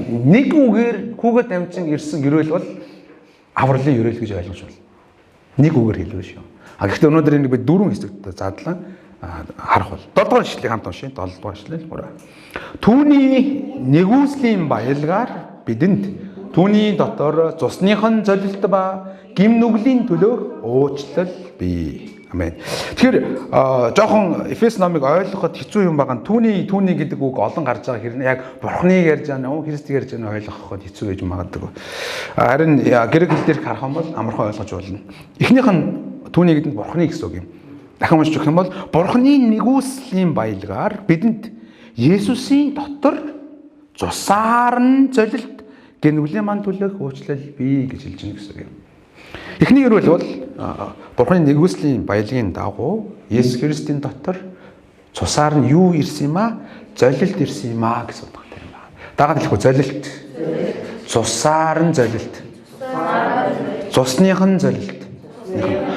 нэг үгээр хүүгээ дамжин ирсэн ерөөл бол авралын ерөөл гэж ойлгож байна. Нэг үгээр хэлвэ шүү. Гэхдээ өнөөдөр энийг би дөрвөн хэсэгт задлан харах бол. 7 дугаар ишлэгийг хамт уншъя. 7 дугаар ишлэл. Түүний нэгүслийн баялгаар бидэнд түүний дотор цусныхан золилт ба гим нүглийн төлөөх уучлал бий. Амен. Тэгэхээр жоохон Эфес номыг ойлгоход хэцүү юм байгаа. Түүний гэдэг үг олон гарч байгаа хэрнээ яг Бурхныг ярьж байгаа нь Христийг ярьж байгаа нь ойлгоход хэцүү байж магадгүй. Харин грек хэл дээр харах юм бол амархан ойлгож болно. Эхнийх нь түүний гэдэг нь Бурхны гэсэн үг юм. Дахин уншиж өгөх юм бол Бурхны нэгүслийн баялгаар бидэнд Есүсийн дотор цусаар нь золилт гинүглийн ман төлөх уучлал бий гэж хэлж байна гэсэн үг юм. Эхний ерөөл бол Бурхны нэгүслийн баялагын дагуу Есүс Христийн дотор цусаар нь юу ирсэн юм аа? Золилт ирсэн юм аа гэсэн утгатай юм байна. Дагаад хэлэхгүй золилт. Цусаар нь золилт. Цусных нь золилт.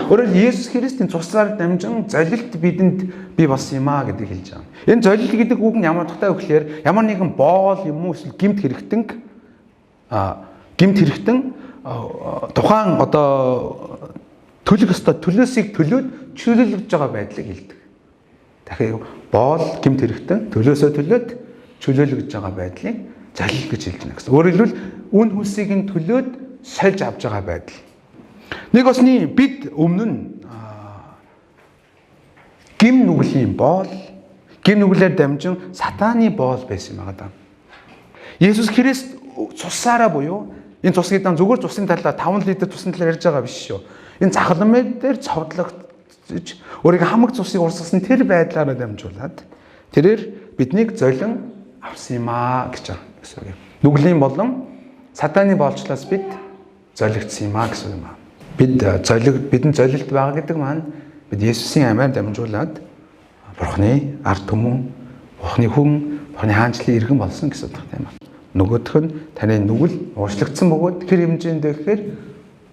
Өөрөөр Есүс Христийн цусаар дамжин золилт бидэнд бий болсон юм аа гэдгийг хэлж байгаа. Энэ золилт гэдэг үг нь ямар утгатай вэ гэхээр ямар нэгэн боол юм уу эсвэл гэмт хэрэгтэн тухайн одоо төлөх ёстой төлөөсийг төлөөд чөлөөлж байгаа байдлыг хэлдэг. Дахиад боол гэмт хэрэгтэн төлөөсөө төлөөд чөлөөлж байгаа байдлыг золилт гэж хэлж байна гэсэн. Өөрөөр хэлбэл үн хүсийг нь төлөөд сольж авч байгаа байдал. Нэг осны бид өмнө нь гим нүглийн боол, гим нүглээр дамжин сатааны боол байсан юм аа. Есүс Христ цусаараа буюу энэ цус гэдэг нь зүгээр цусын талаар 5 литр цусны талаар ярьж байгаа биш шүү. Энэ захаламын дээр цовдлогдож өөрийг хамаг цусыг урсгасан тэр байдлаараа дамжуулаад тэрээр биднийг золин авсан юм аа гэж байгаа гэсэн үг юм. Нүглийн болон сатааны боолчлоос бид золигдсон юм аа гэсэн юм аа. Бидэнд золилт байгаа гэдэг маань бид Есүсийн амиар дамжуулаад Бурхны ард түмэн, Бурхны хүн, Бурхны хаанчлалын иргэн болсон гэсэн үг юм аа. Нөгөөх нь таны нүгэл уучлагдсан бөгөөд тэр хэмжээнд гэхээр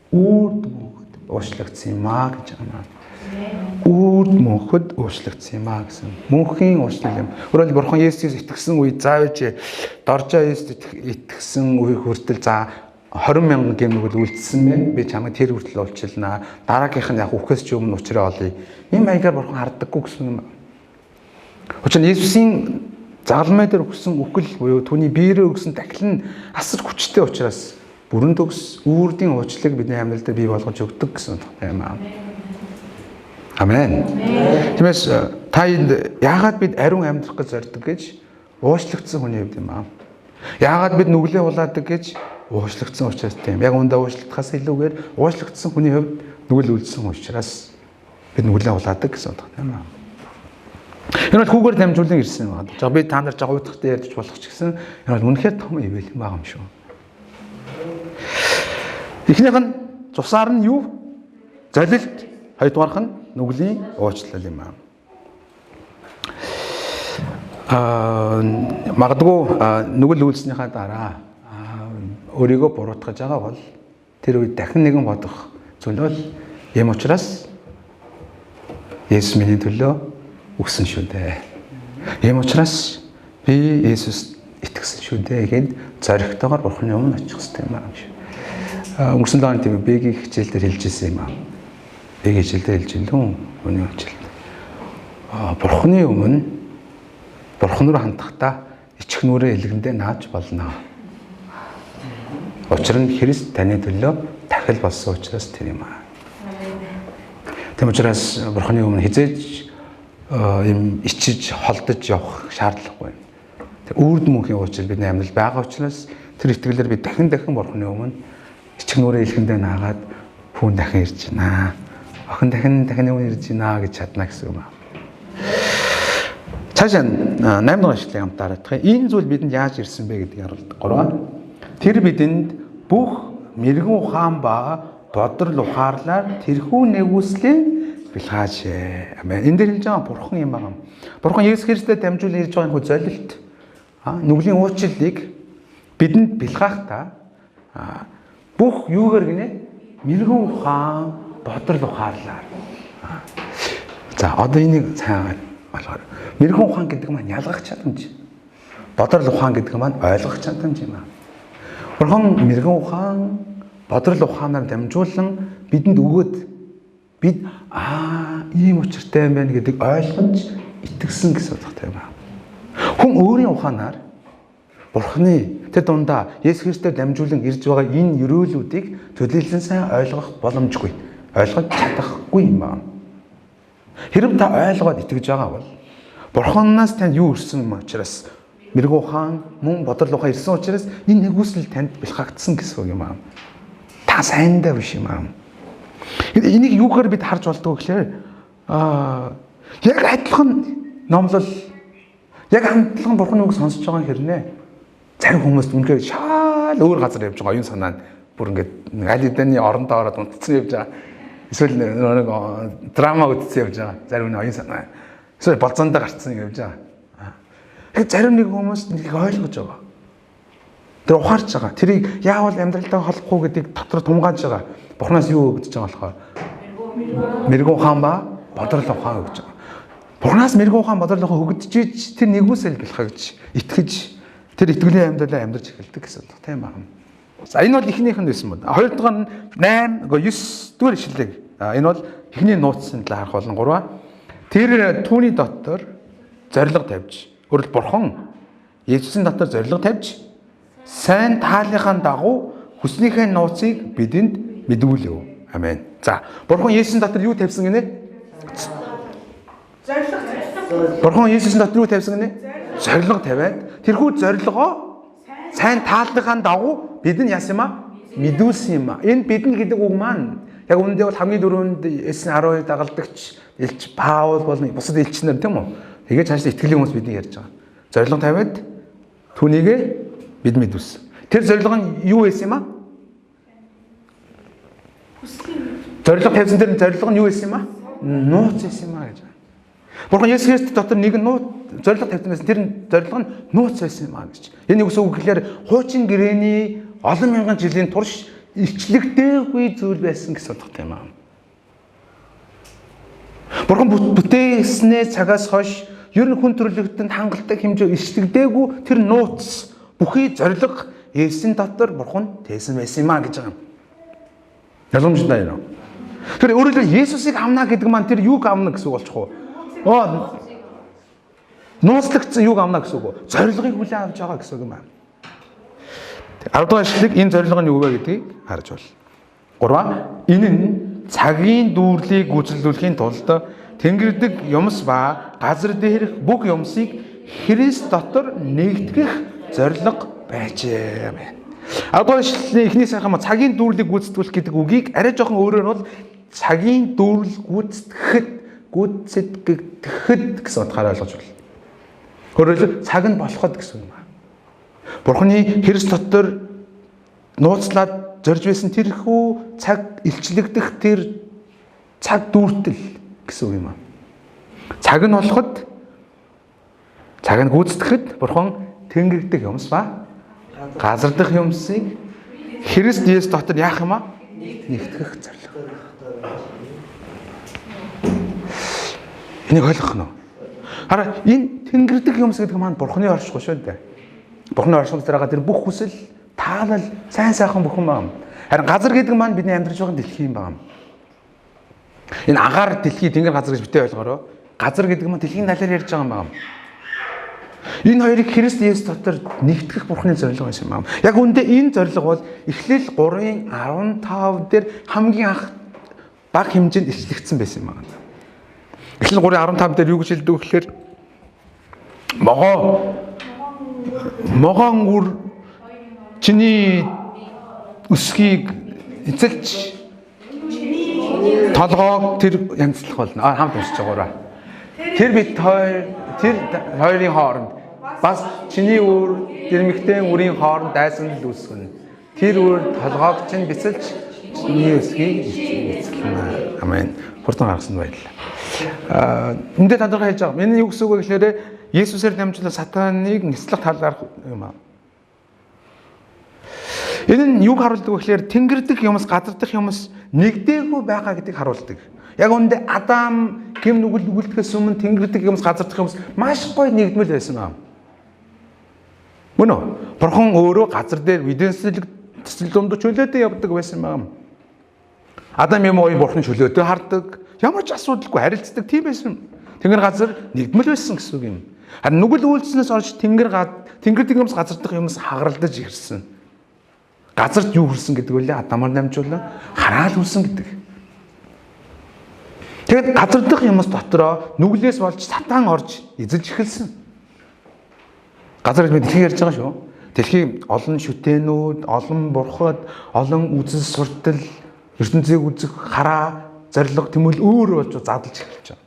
үрд мөнхөд уучлагдсан юм аа гэж байна. Үрд мөнхөд уучлагдсан юм аа гэсэн. Мөнхийн уучлал юм. Өөрөөр Бурхан Есүс итгэсэн үед заавч доржоо Есүс итгэсэн үе хүртэл за 20,000 гэм нүгэл үлдсэн мэн би чамайг тэр хүртэл уучлалнаа. Дараагийнх нь яг үхээс ч өмнө уучраа олъё. Ийм маягаар Бурхан харддаггүй гэсэн юм. Учир нь Есүсийн загалмай дээр өгсөн үхэл буюу түүний биеэрээ өгсөн дахил нь асар хүчтэй учраас бүрэн төгс үрдийн уучлалыг бидний амьдрал дээр бий болгож өгдөг гэсэн юм аа. Амен. Тиймээс та энд яагаад бид ариун амьдрах гэж зорддог гэж уучлагдсан хүний хувьд юм аа. Яагаад бид нүглээ улаадаг гэж уучлагдсан учраас тийм. Яг үндэ уучлагдахаас илүүгээр уучлагдсан хүний хувьд нүгэл үлдсэн учраас бид нүглээ улаадаг гэсэн юм аа. Энэ бол хүүгээр дамжуулан ирсэн байна. За би та нар жаа уйдахтай ярьж болох ч гэсэн энэ бол үнэхээр том ивэл юм байгаа юм шүү. Эхнийх нь цусаар нь юу? Золилт. Хоёрдугаарх нь нүглийн уучлал юм аа. Магадгүй нүгэл үлдснийхаа дараа өөрийгөө буруутгаж байгаа бол тэр үед дахин нэгэн бодох зүйл бол юм учраас Есүс миний төлөө үгсэн шүү дээ. Ийм учраас би Есүс итгэсэн шүү дээ гэхэд зоригтойгоор Бурхны өмнө очих хэрэгтэй юм аа шүү. Өнгөрсөн дааны тийм Бэгийн хичээлдэр хэлж ирсэн юм аа. Бэгийн хичээлдэр хэлж илүүн үний хичээл. Бурхны өмнө Бурхан руу хандахдаа ичхнүүрээ илгэндээ нааж болно. Учир нь Христ таны төлөө дахил болсон учраас тэр юм аа. Тэм учраас Бурхны өмнө хизээж юм ичиж холдож явах шаардлагагүй. Үрд мөнхийн уучлал бидний амьдрал байгаа учраас тэр итгэлээр би дахин Бурхны өмнө ичгнүүрээ илгэндээ наагаад хүн дахин ирж байна. Охин дахин өмнө ирж байна гэж чадна гэсэн юм аа. Цаашаа 8 дугаар ишлэгийг хамтаа харах. Энэ зүйл бидэнд яаж ирсэн бэ гэдгийг харуулдаг. 3. Тэр бидэнд бүх мэрэгэн ухаан ба бодрол ухаарлаар тэрхүү нэгүслээ бэлгааж. Амен. Энэ дээр хэлж байгаа Бурхан юм байна. Бурхан Есүс Христэд дамжуулан ирж байгаа энэ золилт нүглийн уучлалыг бидэнд бэлгаахдаа бүх юугаар гинэ мэрэгэн ухаан бодрол ухаарлаар. За одоо энийг сайн болгоо. Мэрэгэн ухаан гэдэг маань ялгах чадамж. Бодрол ухаан гэдэг маань ойлгох чадамж юм аа. Бурхан мэрэгэн ухаан, бодрол ухаанаар дамжуулан бидэнд өгөөд бид ийм учиртай юм байна гэдэг ойлгож итгэсэн гэсэн утгатай байна. Хүн өөрийн ухаанаар Бурханы тэр дундаа Есүс Христээр дамжуулан ирж байгаа энэ өрөөлүүдийг төлөөлсөн сайн ойлгох боломжгүй, ойлгож чадахгүй юм байна. Хэрв та ойлгоод итгэж байгаа бол Бурханаас танд юу ирсэн юм учраас мэрэгэн ухаан, мөн бодрол ухаан ирсэн учраас энэ нэгүсэл танд бэлхагдсан гэсэн үг юм аа. Та сайндаа биш юм аа. Энийг юугаар бид харж болдог вэ гэхээр яг адилхан номлол яг хамтлан Бурханы үг сонсож байгаа хэрнээ зарим хүмүүс үнэхээр шал өөр газар явж байгаа оюун санаа нь бүр ингээд аль хэдийн орондоо ороод унтцсан явж байгаа. Эсвэл нэг драма үзсэн явж байгаа. Зарим нь оюун санаа. Эсвэл болзондоо гарцсан явж байгаа. Тэгэхээр зарим нэг хүмүүс нэг ойлгож байгаа. Тэр ухаарч байгаа. Тэрийг яавал амьдралтай холбох уу гэдгийг дотор тунгааж байгаа. Бурханаас юу өгдөж байгаа болохоор мэрэгэн ухаан ба бодрол ухаан өгч байгаа. Бурханаас мэрэгэн ухаан бодрол ухаан өгдөж тэр нэгүсэл бэлхагж итгэж тэр итгэлийн амьдралаа амьдарч эхэлдэг гэсэн үг тийм байна. За энэ бол эхнийх нь байсан байна. Хоёр дахь нь 8 9 дугаар ишлэг. Энэ бол эхний нууцын талаар харах болон 3. Тэр түүний дотор зориг тавьж өөрөлд Бурхан Есүсийн дотор зориг тавьж сайн тааллынхаа дагуу хүснийхээ нууцыг бидэнд мэдүүлв. Амен. За Бурхан Есүсийн дотор юу тавьсан гинэ? Зориг. Бурхан Есүсийн дотор юу тавьсан гинэ? Зориг тавиад тэрхүү зорилгоо сайн тааллынхаа дагуу бидэнд яасан юм аа? Мэдүүлсэн юм аа. Энэ бидэнд гэдэг үг маань яг үүндээ бол хамгийн дөрөнд Есүс 12 дагалдагч элч Паул болон бусад элчнэр тийм үү? Тэгээд цааш итгэлийн хүмүүс бидний ярьж байгаа. Зориг тавиад түүнийг бид мэдүүлсэн. Тэр зориг нь юу байсан юм аа? Зориг тавьсан тэр зориг нь юу байсан юм аа? Нууц байсан юм аа гэж. Бурхан Есүс Христ дотор нэг нууц зориг тавьсан байсан. Тэр зориг нь нууц байсан юм аа гэж. Энэ юу гэсэн үг гэхээр хуучин гэрээний олон мянган жилийн турш илчлэгдээгүй зүйл байсан гэсэн утгатай юм аа. Бурхан бүтээснээ цагаас хойш ер нь хүн төрлөختөнд хангалттай хэмжээ илчлэгдээгүй тэр нууц бүхий зориг Есүсийн дотор Бурхан тээсэн байсан юм аа гэж байгаа юм. Ялгамжтай юм. Тэр өөрөөр хэлбэл Есүсийг амнаа гэдэг маань тэр юуг амна гэсэн үг болчих уу? Нууцлагдсан юуг амна гэсэн үг. Зорилгыг хүлээн авч байгаа гэсэн үг юм аа. 10 дахь ишлэг энэ зорилго нь юу вэ гэдгийг харж байна. 3. Энэ нь цагийн дүүрлийг гүйцэлдүүлэхийн тулд тэнгэрдэг юмс ба газар дээрх бүх юмсыг Христ дотор нэгтгэх зорилго байжээ. 10 дахь ишлэлийн эхний сайхан цагийн дүүрлийг гүйцэтгүүлэх гэдэг үгийг арай жоохон өөрөөр нь бол цагийн дүүрэл гүйцэтгэхэд гэсэн утгаараа ойлгож байна. Өөрөөр хэлбэл цаг нь болоход гэсэн юм аа. Бурханы Христ дотор нууцлаад зорж байсан тэрхүү цаг илчлэгдэх тэр цаг дүүртэл гэсэн үг юм аа. Цаг нь болоход цаг нь гүйцэтгэхэд Бурхан тэнгэрдэх юмс ба газар дах юмсыг Христ Есүс дотор яах юм аа? Нэгтгэх зорилго. Энийг ойлгох нь. Хараа энэ тэнгэрдэх юмс гэдэг маань Бурханы оршихуй шүү дээ. Бурханы оршихуйд байгаа тэр бүх хүсэл, таалал, сайн сайхан бүхэн байна. Харин газар гэдэг маань бидний амьдарч байгаа дэлхий юм байна. Энэ агаар дэлхий тэнгэр газар гэж битээ ойлгоорой. Газар гэдэг маань дэлхийн талаар ярьж байгаа юм байна. Энэ хоёрыг Христ Есүс дотор нэгтгэх Бурханы зорилго байсан юм байна. Яг үүндээ энэ зорилго бол Эхлэл 3:15 дээр хамгийн анх бага хэмжээнд илчлэгдсэн байсан юм байна. Эхлэл 3:15 дээр юу гэж хэлдэг вэ гэхээр могоон үр чиний өсгийг эцэлж толгоог тэр янзлах болно. Хамт уншиж байгаарай. Тэр бид хоёрын хооронд бас чиний үр дэрмэгтэй үрийн хооронд дайсан л үүсгэнэ. Тэр үр толгоог чинь бицэлж чиний өсгийг эцэлнэ. Амен. Хурдан гаргасан баярлалаа. Эндээ тодорхой хэлж байгаа. Энэ юу гэсэн үг вэ гэхээр Есүсээр дамжуулан сатаныг нислэх талаар юм аа. Энэ нь юг харуулдаг вэ гэхээр тэнгэрдэх юмс, гадардах юмс нэгдээгүй байгаа гэдгийг харуулдаг. Яг үүндээ Адам гэм нүгэл нүгэлдэхээс өмнө тэнгэрдэх юмс, газардах юмс маш гоё нэгдмэл байсан аа. Мөн үү? Бурхан өөрөө газар дээр эденсэлэг төсөл дунд чөлөөтэй явдаг байсан юм. Адам юм уу бурхны чөлөөтэй хардаг. Ямар ч асуудалгүй харилцдаг тийм байсан. Тэнгэр газар нэгдмэл байсан гэсэн үг юм. Харин нүгэл үйлснээс орж тэнгэр дэгмс газар дах юмс хагаралдаж ирсэн. Газарт юу хүрсэн гэдэг үлээ Адамаар намжуулан хараал хүрсэн гэдэг. Тэгээд газар дах юмс дотроо нүглээс болж сатан орж эзэлж эхэлсэн. Газар гэж дэлхийг ярьж байгаа шүү. Дэлхийн олон шүтэнүүд, олон бурхад, олон үзэл суртал, ертөнцийг үзэх хараа, зориг тэмэл өөр болж задлж эхэлж байгаа.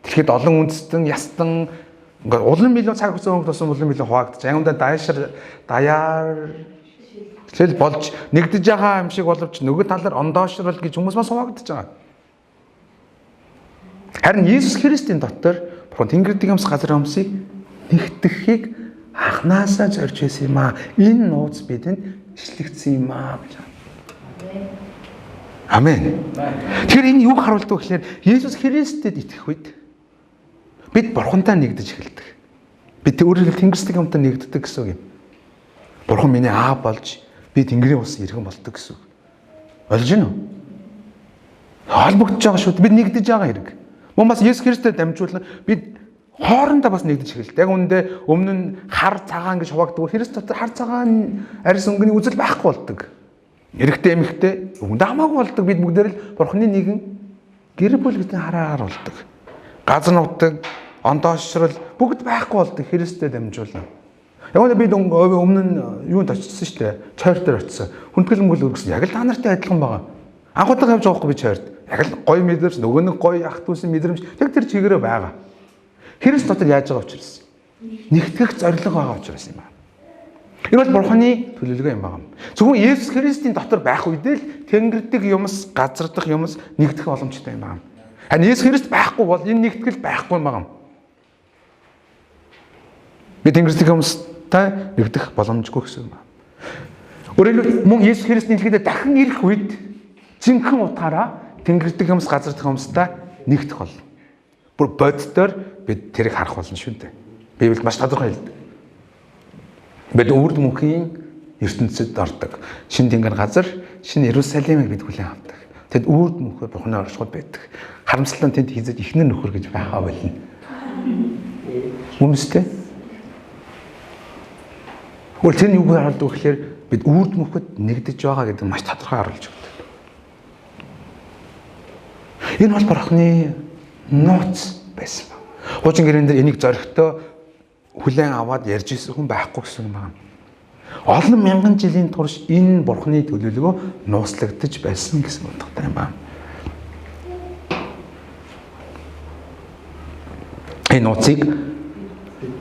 Дэлхийд олон үндэстэн, ястан ингээд улам илүү цаг хугацаа өнгөрсөн улам илүү хуваагдаж, ангамдаа даяар тэгэл болж нэгдэж байгаа юм шиг боловч нөгөө талаар ондоошрол гэж хүмүүс бас хуваагдаж байгаа. Харин Иесус Христийн дотор бурхан тэнгэр дэгмс газар өмсийг нэгтгэхийг анхнаасаа зорж байсан юм аа. Энэ нууц бидэнд ишлэгдсэн юм аа гэж. Амен. Тэгэхээр энэ юуг харуулдаг вэ гэхээр Иесус Христэд итгэх үед бид бурхантай нэгдэж эхэлдэг. Бид өөрөөр тэнгэрсдэг юмтай нэгддэг гэсэн үг юм. Бурхан миний аав болж би тэнгэрийн ус иргэн болдог гэсэн үг. Ойлгож байна уу? Холбогдож байгаа шүү дээ. Бид нэгдэж байгаа хэрэг. Мөн бас Иесус Христэд дамжуулан бид хоорондоо бас нэгдэж эхэлдэг. Яг үүндээ өмнө нь хар цагаан гэж хуваагддаг. Христ дотор хар цагаан арьс өнгөний үзэл байхгүй болдог. Эрэгтэй эмэгтэй үүндээ хамаагүй болдог. Бид бүгдээр л бурханы нэгэн гэр бүл гэдэг хараагаар болдог. Газар нутаг, ондоошрол бүгд байхгүй болдог Христэд дамжуулан. Яг нь бид өмнө нь юунд очсон шүү дээ. Чойр дээр очсон. Хүндэтгэл мөнгөл өргөсөн. Яг л та нартай адилхан байгаа. Анх удаа явж байгаа хгүй би чойрд. Яг л гоё мэдрэмж, нөгөө нэг гоё ах дүүсэн мэдрэмж яг тэр чигээрээ байгаа. Христ дотор яаж байгаа учраас нэгтгэх зориг байгаа учраас юм аа. Энэ бол бурханы төлөвлөгөө юм байна. Зөвхөн Иесус Христийн дотор байх үедээ л тэнгэрдэг юмс, газар дах юмс нэгдэх боломжтой юм байна. Харин Иесус Христ байхгүй бол энэ нэгтгэл байхгүй юм байна. Би тэнгэрдэг юмстай нэгдэх боломжгүй гэсэн юм байна. Өөрөөр хэлбэл мөн Иесус Христийн хэлэхдээ дахин ирэх үед жинхэнэ утгаараа тэнгэрдэг юмс, газар дах юмстай нэгдэх бол. Бүр боддоор бид тэрийг харах болно шүү дээ. Библиэд маш тодорхой хэлдэг. Бид үрд мөнхийн ертөнцид ордог. Шинэ тэнгэр газар, шинэ Иерусалимыг бид хүлээн авдаг. Тэд үрд мөнхөөр Бурханы оршихуйд байдаг. Харамсалтай нь тэнд хийзэж ихнэр нөхөр гэж байхаа болно. Үнэстэй. Хөл тэр юу харуулдаг вэ гэхээр бид үрд мөнхөд нэгдэж байгаа гэдэг маш тодорхой харуулж өгдөг. Энэ бол Бурханы нууц байсан ба. Хуучин гэрэн дээр энийг зоригтой хүлээн аваад ярьж ирсэн хүн байхгүй гэсэн юм байна. Олон мянган жилийн турш энэ бурхны төлөвлөгөө нууцлагдаж байсан гэсэн утгатай юм байна. Энэ нууцыг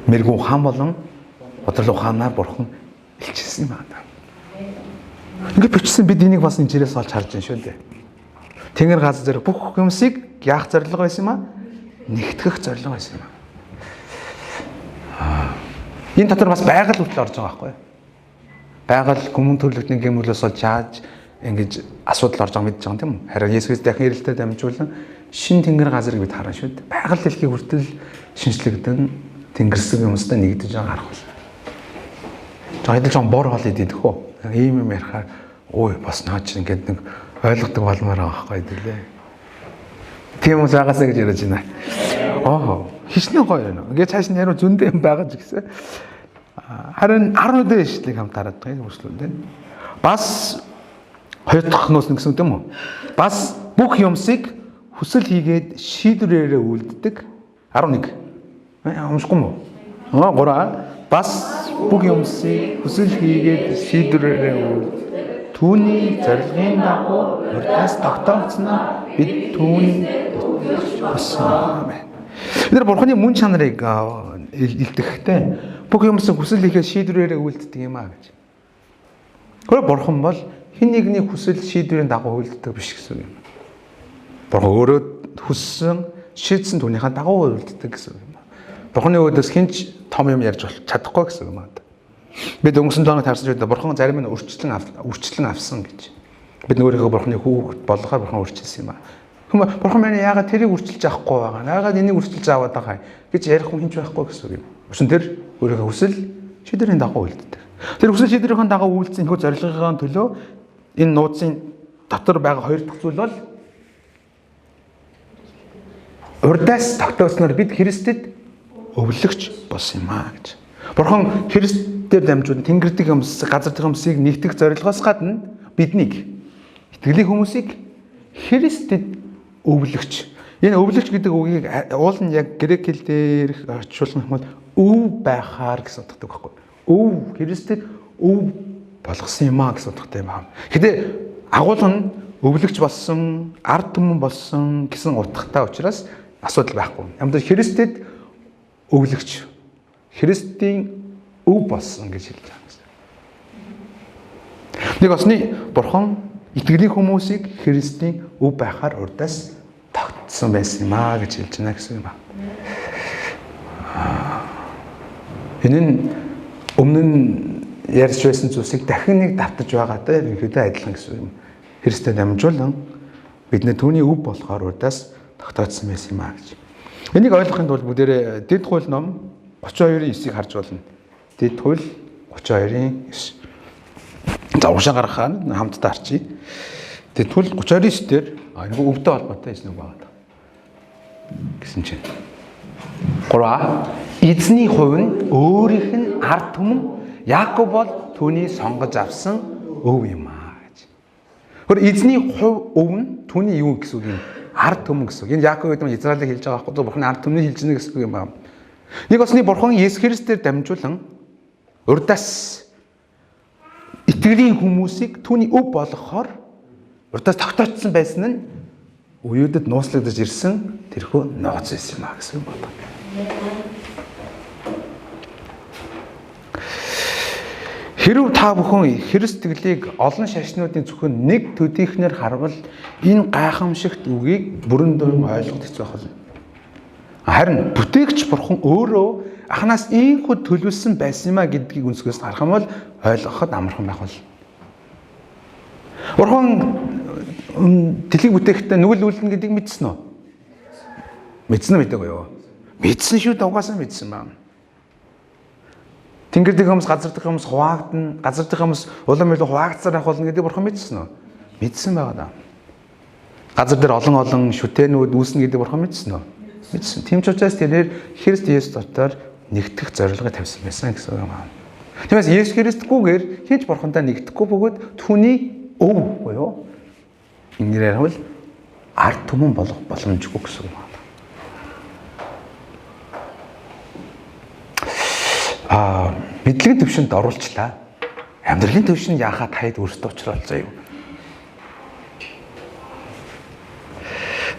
мэрэгүү хаан болон бодрол ухаанаар бурхан илчилсэн юм байна. Ингээд бичсэн бид энийг бас энэ жирээс олж харж байна шүү дээ. Тэнгэр газар зэрэг бүх юмсыг яах зорилго байсан юм аа? Нэгтгэх зорилго байсан юм аа. Энэ дотор бас байгаль хүртэл орж байгаа байхгүй юу? Байгаль хүмүүн төрлөختний гэмүүлээс болж яаж ингэж асуудал орж байгааг мэдж байгаа юм тийм үү? Харин Есүс Христ дахин ирэлтэд дамжуулан шин тэнгэр газрыг бид хараа шүү дээ. Байгаль дэлхий хүртэл шинжлэгдэн тэнгэрсэг юмстай нэгдэж байгааг харах болно. Жаахан жоон бор хол идэв хөө. Ийм юм ярихаар ой бас наач ингээд нэг ойлгодог болмоор байгаа байхгүй дээ. Тийм үс агаасаа гэж яриад байна. Хичнээн гоё юм. Ингээд цааш нь яруу зөндөө юм байгаа ч гэсэн. Харин 10 өдөр ишлэг хамт хараад байгаа юм өршлөөндөө. Бас хоёр дахь нууц гэсэн үг юм уу? Бас бүх юмсыг хүсэл хийгээд шийдвэрээрээ үлддэг 11. Амсгүй юм уу? 3. Бас бүх юмсыг хүсэл хийгээд шийдвэрээрээ үлддэг. Түүний зорилгын дагуу урьдаас тогтоогдсноо бид түүний болсон байна. Тэр бурханы мөн чанарыг илтгэхдээ бүх юмс хүсэл хийхэд шийдвэрээрээ үйлддэг юм аа гэж. Гэхдээ бурхан бол хэн нэгний хүсэл шийдвэрийн дагуу үйлддэг биш гэсэн юм. Бурхан өөрөө хүссэн, шийдсэн түүнийхээ дагуу үйлддэг гэсэн юм. Бурханы өөдөөс хинч том юм ярьж чадахгүй гэсэн юм аа. Бид өнгөрсөн жоног таарсан үед бурхан зарим нь өрчлөн авсан гэж. Бид өөрийгөө бурханы хүүхэд болгохоор бурхан өрчилсөн юм аа. Хүмүүс бурхан маань яагаад тэрийг өрчилж авахгүй байгаа? Яагаад энийг өрчилж аваад байгаа гэж ярих хүн хинч байхгүй гэсэн үг юм. Өчн тэр өөрийнхөө хүсэл шийдвэрийн дагуу үйлддэг. Тэр хүсэл шийдвэрийн дагуу үйлдсэн хөө зорилгын төлөө энэ нууцын дотор байгаа хоёр дахь зүйл бол урдаас тогтоосноор бид Христэд өвлөгч болсон юм аа гэж. Бурхан Христээр дамжуулан Тэнгэр дэх юмс, газар дэх юмсыг нэгтгэх зорилгоос гадна биднийг итгэлийн хүмүүсийг Христэд өвлөгч. Энэ өвлөгч гэдэг үгийг уул нь яг грек хэл дээр орчуулсан юм бол өв байхаар гэсэн утгатай байхгүй. Өв Христэд өв болгосон юм аа гэсэн утгатай юм аа. Хэдээ агуулга нь өвлөгч болсон, ард түмэн болсон гэсэн утгатай учраас асуудал байхгүй. Ямар ч Христэд өвлөгч, Христийн өв болсон гэж хэлж байгаа юм. Нэг осны Бурхан итгэлийн хүмүүсийг Христийн өв байхаар урдаас тогтсон байсан юм аа гэж хэлж байна гэсэн юм байна. Энэ нь өмнө нь ярьж байсан зүйлсийг дахин нэг давтаж байгаатай ерөнхийдөө адилхан гэсэн юм. Христэд дамжуулан бидний түүний өв болохоор урдаас тогтоодсон байсан юм аа гэж. Энийг ойлгохын тулд бүгдээрээ Дэд хууль ном 32:9-ийг харж болно. Дэд хууль 32:9. За уушаа гаргахаа хамтдаа харчий. Дэд хууль 32:9 дээр энэ өвдөө холбоотой эзнэг байгаа гэсэн чинь. 3. Эзний хувь нь өөрийнх нь ард түмэн Яаков бол түүний сонгож авсан өв юм аа гэж. Хөр эзний хувь өв нь түүний юу гэсэн үг юм? Ард түмэн гэсэн үг. Энэ Яаков гэдэг нь Израилийг хэлж байгаа байхгүй юу? Бурхны ард түмнийг хэлж гэнэ гэсэн үг юм аа. Нэг осны Бурхан Есүс Христээр дамжуулан урдаас итгэлийн хүмүүсийг түүний өв болгохоор урдаас тогтоочсон байсан нь үеүдэд нууцлагдаж ирсэн тэрхүү нууц байсан юм аа гэсэн үг байна. Хэрв та бүхэн Христ тгэлийг олон шашнуудын зөвхөн нэг төдийхнэр харвал энэ гайхамшигт үгийг бүрэн дүн ойлгох хэцүү байна. Харин бүтээгч Бурхан өөрөө анханаас ийхүү төлөвлөсөн байсан юм а гэдгийг өнсгөөс харах юм бол ойлгоход амархан байх бол. Бурхан дэлхийг бүтээхдээ нүгэл үлдэнэ гэдгийг мэдсэн үү? Мэдсэн үү мэдээгүй юу? Мэдсэн шүү дээ, угаасаа мэдсэн байна. Тэнгэр дэх хүмүүс, газар дэх хүмүүс хуваагдана, газар дэх хүмүүс улам илүү хуваагдсаар байх болно гэдгийг Бурхан мэдсэн үү? Мэдсэн байгаа даа. Газар дээр олон шүтээнүүд үүснэ гэдгийг Бурхан мэдсэн үү? Мэдсэн. Тийм ч учраас тэрээр Христ Есүс дотор нэгдэх зорилгыг тавьсан байсан гэсэн үг юм аа. Тиймээс Есүс Христгүйгээр хинч Бурхантай нэгдэхгүй бөгөөд түүний өв буюу ингэрээр бол ард түмэн болох боломжгүй гэсэн юм аа. Мэдлэгийн төвшөнд оруулчлаа. Амьдралын төвшөнд яахаа таад өөрсдөө учруулсан юм.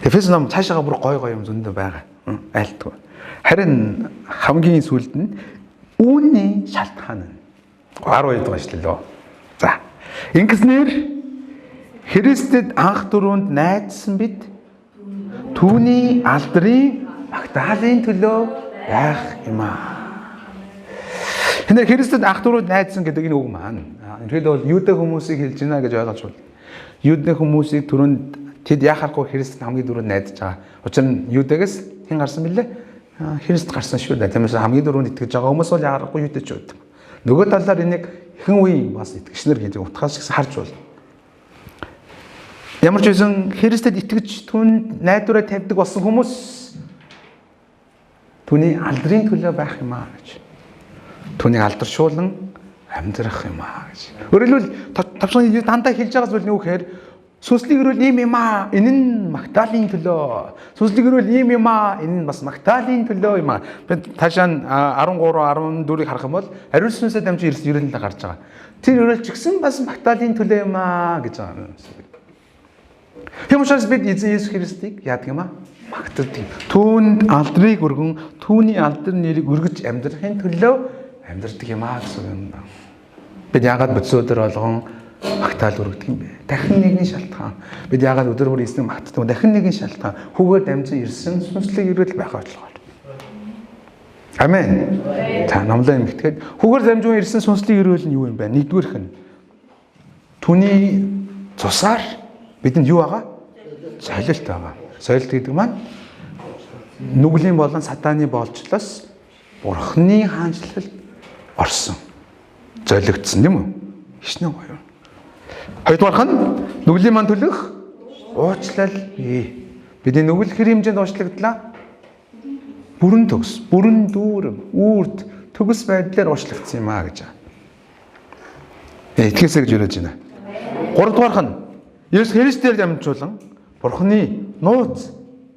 Эфес ном цаашаага бүр гой юм зөндөө байгаа. Айлтгүй. Харин хамгийн сүүлд нь үүний шалтгаан нь 12 дугаар эшлэлөө. За. Ингэснээр Христэд анх дөрөнд найдсан бид түүний алдрын магтаалын төлөө байх юм аа. Хинэ Христэд анх дөрөнд найдсан гэдэг энэ үг маань. Ерөөдөө бол юудэ хүмүүсийг хэлж байна гэж ойлгож байна. Юудэ хүмүүсийг түрүүнд тэд яхахгүй Христэд хамгийн дөрөнд найдаж байгаа. Учир нь юудэгээс хэн гарсан бэлээ? Христ гарсан шүү дээ. Тиймээс хамгийн дөрөнд итгэж байгаа хүмүүс бол яарахгүй юудэж байдаг. Нөгөө талаар энийг хэн үе бас итгэгчнэр гэж утгаас их харж байна. Ямар ч байсан Христэд итгэж түн найдвараа тавьдаг болсон хүмүүс түүний алдрын төлөө байх юм аа гэж. Түүнийг алдаршуулан амьдрах юм аа гэж. Өөрөлдвөл тавчхан дандаа хэлж байгаас бол нүгээр сүнслэг өрөөл ийм юм аа. Энэ нь Магдалины төлөө. Сүнслэг өрөөл ийм юм аа. Энэ нь бас Магдалины төлөө юм аа. Таашаа 13 14-ийг харах юм бол ариун сүнсээр дамжин ирсэн өрөөлөнд гарч байгаа. Тэр өрөөл ч гэсэн бас Магдалины төлөө юм аа гэж байгаа юм. Тийм учраас бид эзэн Есүс Христийг яадаг юм аа? Магтдаг. Түүнд алдрыг өргөн, түүний алдар нэрийг өргөж амьдрахын төлөө амьдрдаг юм аа гэсэн юм байна. Бид яагаад бодсодор болгон магтаал өргөдөг юм бэ? Дахин нэгэн шалтгаан. Бид яагаад өдөр бүр эзнийг магтдаг вэ? Дахин нэгэн шалтгаан. Хүүгээр дамжин ирсэн сүнслэг ирэл байх болчихлоо. Амен. Та номлоо юм итгэхэд хүүгээр дамжин ирсэн сүнслэг ирэл нь юу юм бэ? Нэгдүгээрх нь түүний цусаар бидэнд юу байгаа? Солилт байгаа. Солилт гэдэг маань нүглийн болон сатааны боолчлоос Бурхны хаанчлалд орсон. Золигдсон юм уу? Хичнээн гоё. Хоёрдугаарх нь нүглийн маань төлөх уучлал бий. Бидний нүгэл хэр хэмжээнд уучлагдлаа? Бүрэн төгс, бүрэн дүүрэн, үрд, төгс байдлаар уучлагдсан юм аа гэж. Итгэсэй гэж өрөөж байна. Гуравдугаарх нь Есүс Христээр дамжуулан Бурхны нууц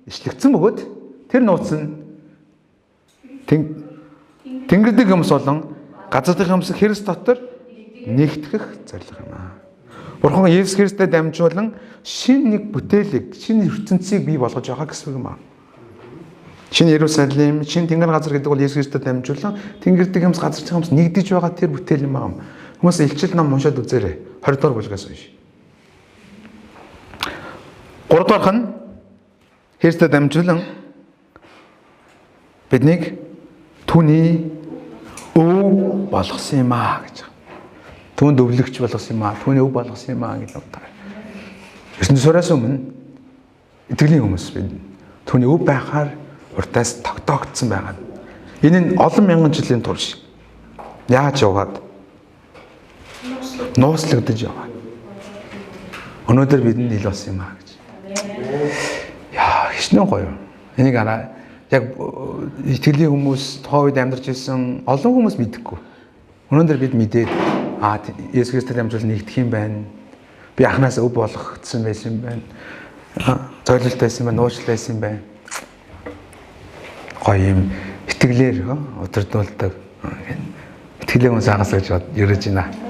ишлэгдсэн бөгөөд тэр нууц нь Тэнгэрдэг юмс болон газар дэх юмс Христ дотор нэгтгэх зорилго юм аа. Бурхан Есүс Христээр дамжуулан шинэ нэг бүтээлийг, шинэ ертөнцийг бий болгож байгаа гэсэн үг юм аа. Шинэ Иерусалим, шинэ тэнгэр газар гэдэг бол Есүс Христээр дамжуулан Тэнгэрдэг юмс газар дэх юмс нэгдэж байгаа тэр бүтээл юм аа. Хүмүүс илчил ном уншаад үзээрэй. 20 дугаар бүлгээс унш. 3 дугаарх нь Христээр дамжуулан биднийг түүний өв болгосон юм аа гэж. Түүнд өвлөгч болгосон юм аа, түүний өв болгосон юм аа гэж утгаар. Есүс сураас өмнө итгэлийн хүмүүс бид түүний өв байхаар уртаас тогтоогдсон байгаа. Энэ нь олон мянган жилийн турш яаж яваад нууцлагдаж яваа. Өнөөдөр бидэнд ил болсон юм аа гэж. Яа, хичнээн гоё. Энийг араа яг итгэлийн хүмүүс тухайн үед амьдарч ирсэн олон хүмүүс мэдхгүй. Өнөөдөр бид мэдээд Есүс Христээр дамжуулан нэгдэх юм байна. Би анханаас өв болгогдсон байсан юм байна. Зорилт байсан юм байна, нууцлал байсан юм байна. Гоё юм итгэлээр удирдуулдаг. Итгэлийн хүмүүс агаас гэж ерөөж байна.